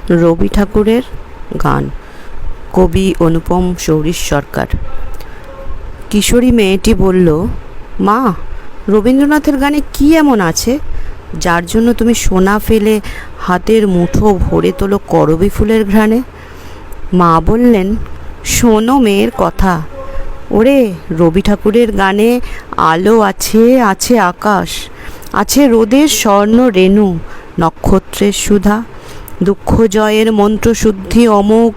রবি ঠাকুরের গান। কবি অনুপম সৌরীশ সরকার। কিশোরী মেয়েটি বলল, মা, রবীন্দ্রনাথের গানে কি এমন আছে যার জন্য তুমি সোনা ফেলে হাতের মুঠো ভরে তোলো করবী ফুলের ঘ্রাণে? মা বললেন, শোনো মেয়ের কথা। ওরে, রবি ঠাকুরের গানে আলো আছে, আছে আকাশ, আছে রোদের স্বর্ণ রেণু, নক্ষত্রের সুধা, দুঃখ জয়ের মন্ত্রশুদ্ধি অমোঘ,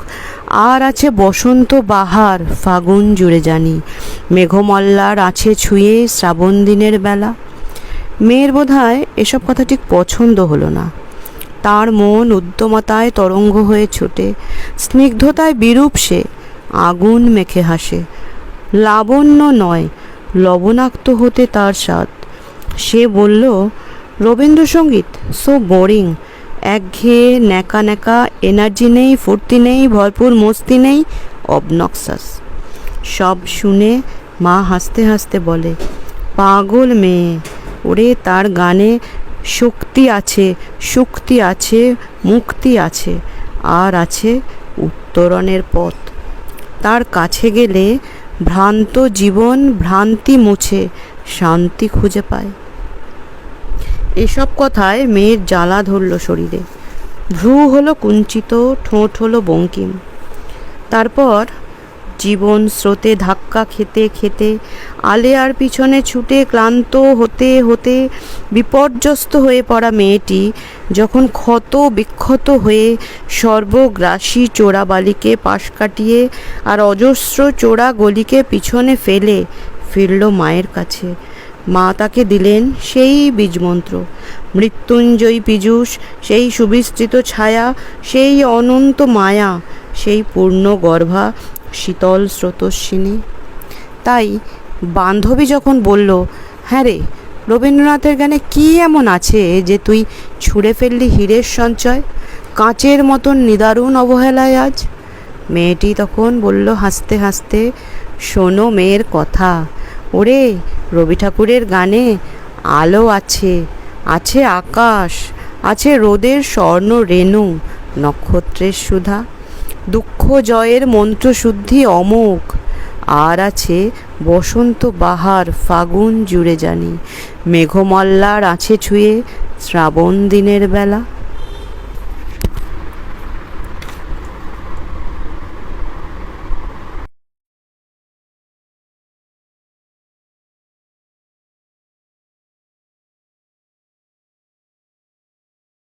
আর আছে বসন্ত বাহার ফাগুন জুড়ে জানি, মেঘমল্লার আছে ছুঁয়ে শ্রাবণ দিনের বেলা। মেয়ের বোধহয় এসব কথা ঠিক পছন্দ হলো না। তার মন উদ্যমতায় তরঙ্গ হয়ে ছোটে, স্নিগ্ধতায় বিরূপ সে, আগুন মেখে হাসে। লাবণ্য নয়, লবণাক্ত হতে তার স্বাদ। সে বলল, রবীন্দ্রসঙ্গীত সো বোরিং, একঘেয়ে, ন্যাকা ন্যাকা, এনার্জি নেই, ফুর্তি নেই, ভরপুর মস্তি নেই, অবনক্সাস। সব শুনে মা হাসতে হাসতে বলে, পাগল মেয়ে, ওরে তার গানে শক্তি আছে, শক্তি আছে, মুক্তি আছে, আর আছে উত্তরণের পথ। তার কাছে গেলে ভ্রান্ত জীবন ভ্রান্তি মুছে শান্তি খুঁজে পায়। এসব কথায় মেয়ের জ্বালা ধরল শরীরে। ভ্রু হলো কুঞ্চিত, ঠোঁট হলো বঙ্কিম। তারপর জীবন স্রোতে ধাক্কা খেতে খেতে, আলেয়ার পিছনে ছুটে ক্লান্ত হতে হতে বিপর্যস্ত হয়ে পড়া মেয়েটি যখন ক্ষত বিক্ষত হয়ে সর্বগ্রাসী চোরাবালিকে পাশ কাটিয়ে আর অজস্র চোরা গলিকে পিছনে ফেলে ফিরল মায়ের কাছে, মা তাকে দিলেন সেই বীজমন্ত্র, মৃত্যুঞ্জয়ী পীযূষ, সেই সুবিস্তৃত ছায়া, সেই অনন্ত মায়া, সেই পূর্ণ গর্ভা শীতল স্রোতস্বিনী। তাই বান্ধবী যখন বলল, হ্যাঁ রে, রবীন্দ্রনাথের গানে কি এমন আছে যে তুই ছুঁড়ে ফেললি হীরের সঞ্চয়, কাঁচের মতন নিদারুণ অবহেলায় আজ? মেয়েটি তখন বলল হাসতে হাসতে, শোনো মেয়ের কথা। ওরে, রবি ঠাকুরের গানে আলো আছে, আছে আকাশ, আছে রোদের স্বর্ণ রেণু, নক্ষত্রের সুধা, দুঃখ জয়ের মন্ত্রশুদ্ধি অমোঘ, আর আছে বসন্ত বাহার ফাগুন জুড়ে জানি, মেঘমল্লার আছে ছুঁয়ে শ্রাবণ দিনের বেলা।